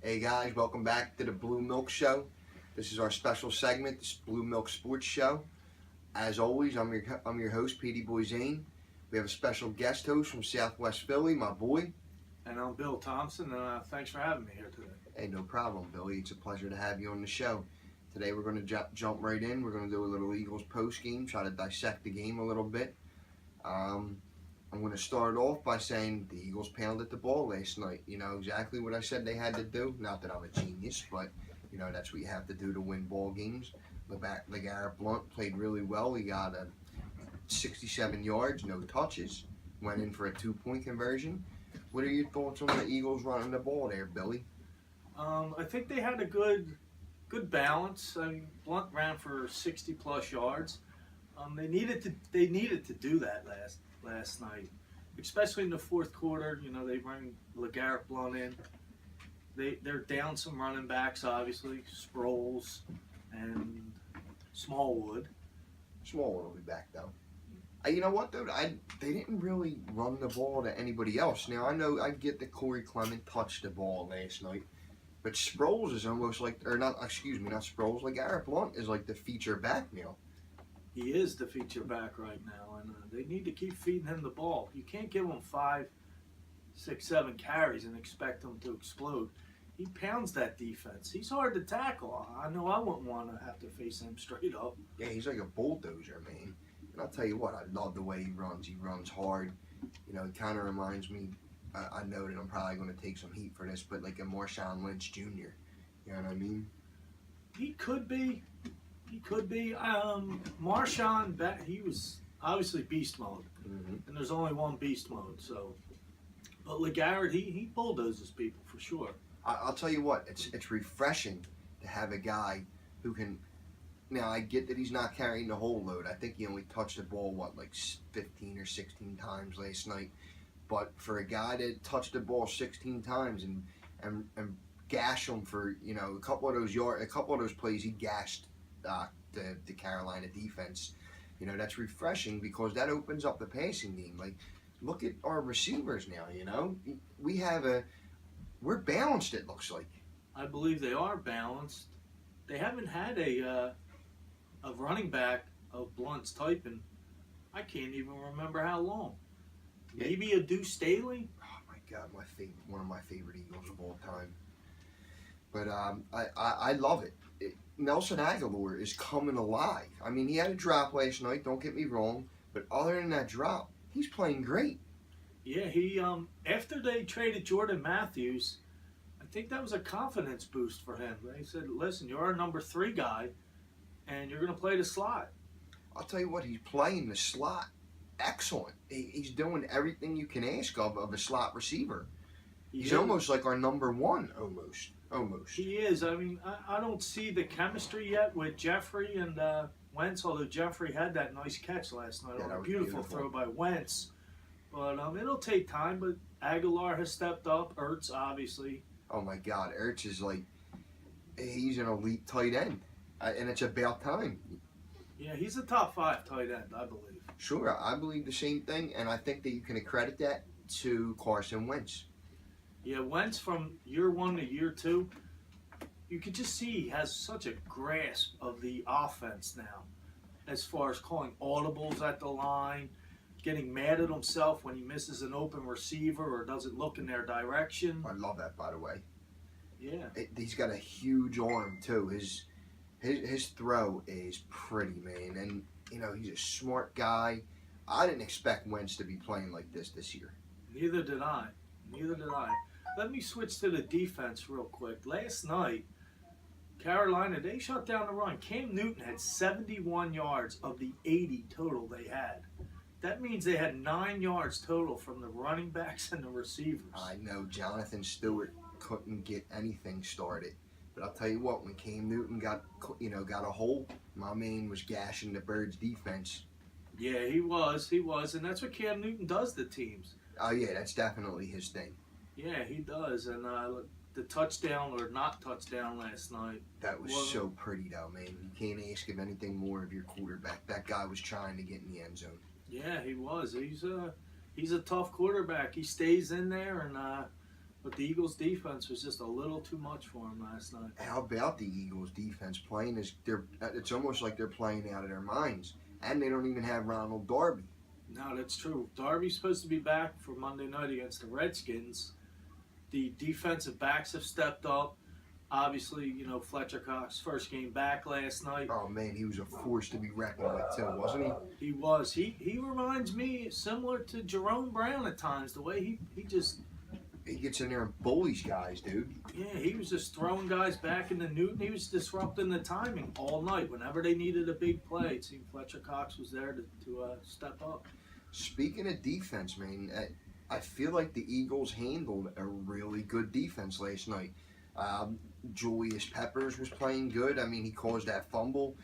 Hey guys, welcome back to the Blue Milk Show. This is our special segment, this Blue Milk Sports Show. As always, I'm your host, Petey Boy Zane. We have a special guest host from Southwest Philly, my boy. And I'm Bill Thompson, and thanks for having me here today. Hey, no problem, Billy. It's a pleasure to have you on the show. Today we're going to jump right in. We're going to do a little Eagles post game, try to dissect the game a little bit. I'm going to start off by saying the Eagles pounded the ball last night. You know, exactly what I said they had to do. Not that I'm a genius, but, you know, that's what you have to do to win ball games. LeGarrette Blount played really well. He got 67 yards, no touches. Went in for a 2-point conversion. What are your thoughts on the Eagles running the ball there, Billy? I think they had a good balance. I mean, Blount ran for 60-plus yards. They needed to do that last night, especially in the fourth quarter. You know, they bring LeGarrette Blount in. They're down some running backs, obviously, Sproles and Smallwood. Smallwood will be back though. You know what though? They didn't really run the ball to anybody else. Now I get that Corey Clement touched the ball last night, but Sproles is almost like, or not? Excuse me, not Sproles. LeGarrette Blount is like the feature back now. He is the feature back right now, and they need to keep feeding him the ball. You can't give him 5, 6, 7 carries and expect him to explode. He pounds that defense. He's hard to tackle. I know I wouldn't want to have to face him straight up. Yeah, he's like a bulldozer, man. And I'll tell you what, I love the way he runs. He runs hard. You know, it kind of reminds me, I know that I'm probably going to take some heat for this, but like a Marshawn Lynch Jr. You know what I mean? He could be. Marshawn, he was obviously beast mode. Mm-hmm. And there's only one beast mode, so. But LeGarrette, he bulldozes people for sure. I'll tell you what, it's refreshing to have a guy who can. Now, I get that he's not carrying the whole load. I think he only touched the ball, like 15 or 16 times last night. But for a guy that touched the ball 16 times and gash him for, you know, a couple of those plays, he gashed the Carolina defense. You know, that's refreshing because that opens up the passing game. Like, look at our receivers now, you know. We're balanced, it looks like. I believe they are balanced. They haven't had a running back of Blount's type, and I can't even remember how long. Maybe a Deuce Staley? Oh my God, one of my favorite Eagles of all time. But I love it. Nelson Aguilar is coming alive. I mean, he had a drop last night, don't get me wrong, but other than that drop, he's playing great. Yeah, he after they traded Jordan Matthews, I think that was a confidence boost for him. They said, listen, you're our number 3 guy, and you're going to play the slot. I'll tell you what, he's playing the slot excellent. He's doing everything you can ask of a slot receiver. He's almost like our number 1, almost. He is. I mean, I don't see the chemistry yet with Jeffrey and Wentz, although Jeffrey had that nice catch last night. Yeah, A beautiful throw by Wentz. But it'll take time, but Aguilar has stepped up. Ertz, obviously. Oh my God, Ertz is like, he's an elite tight end. And it's about time. Yeah, he's a top 5 tight end, I believe. Sure, I believe the same thing, and I think that you can accredit that to Carson Wentz. Yeah, Wentz from year 1 to year 2, you could just see he has such a grasp of the offense now, as far as calling audibles at the line, getting mad at himself when he misses an open receiver or doesn't look in their direction. I love that, by the way. Yeah. He's got a huge arm, too. His throw is pretty, man. And, you know, he's a smart guy. I didn't expect Wentz to be playing like this year. Neither did I. Let me switch to the defense real quick. Last night, Carolina, they shut down the run. Cam Newton had 71 yards of the 80 total they had. That means they had 9 yards total from the running backs and the receivers. I know Jonathan Stewart couldn't get anything started. But I'll tell you what, when Cam Newton got a hole, my man was gashing the Birds' defense. Yeah, he was, and that's what Cam Newton does to teams. Oh yeah, that's definitely his thing. Yeah, he does, and the touchdown or not touchdown last night. That was so pretty though, man. You can't ask of anything more of your quarterback. That guy was trying to get in the end zone. Yeah, he was. He's a tough quarterback. He stays in there, and But the Eagles' defense was just a little too much for him last night. How about the Eagles defense playing it's almost like they're playing out of their minds. And they don't even have Ronald Darby. No, that's true. Darby's supposed to be back for Monday night against the Redskins. The defensive backs have stepped up. Obviously, Fletcher Cox first game back last night. Oh man, he was a force to be reckoned with too, wasn't he? He was. He reminds me similar to Jerome Brown at times. The way he just gets in there and bullies guys, dude. Yeah, he was just throwing guys back into Newton. He was disrupting the timing all night. Whenever they needed a big play, it seemed Fletcher Cox was there to step up. Speaking of defense, man, I feel like the Eagles handled a really good defense last night. Julius Peppers was playing good. I mean, he caused that fumble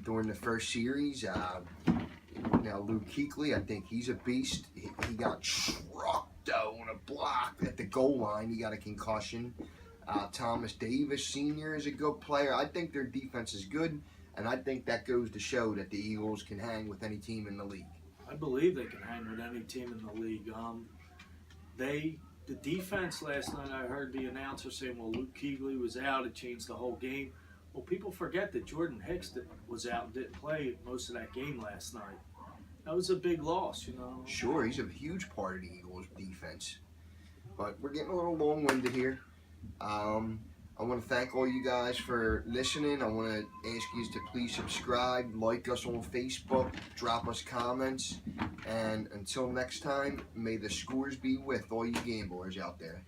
during the first series. Now, Luke Kuechly, I think he's a beast. He got trucked on a block at the goal line. He got a concussion. Thomas Davis Sr. is a good player. I think their defense is good, and I think that goes to show that the Eagles can hang with any team in the league. I believe they can hang with any team in the league. The defense last night, I heard the announcer saying, well, Luke Kuechly was out. It changed the whole game. Well, people forget that Jordan Hicks was out and didn't play most of that game last night. That was a big loss, Sure, he's a huge part of the Eagles' defense. But we're getting a little long-winded here. I want to thank all you guys for listening. I want to ask you to please subscribe, like us on Facebook, drop us comments. And until next time, may the scores be with all you gamblers out there.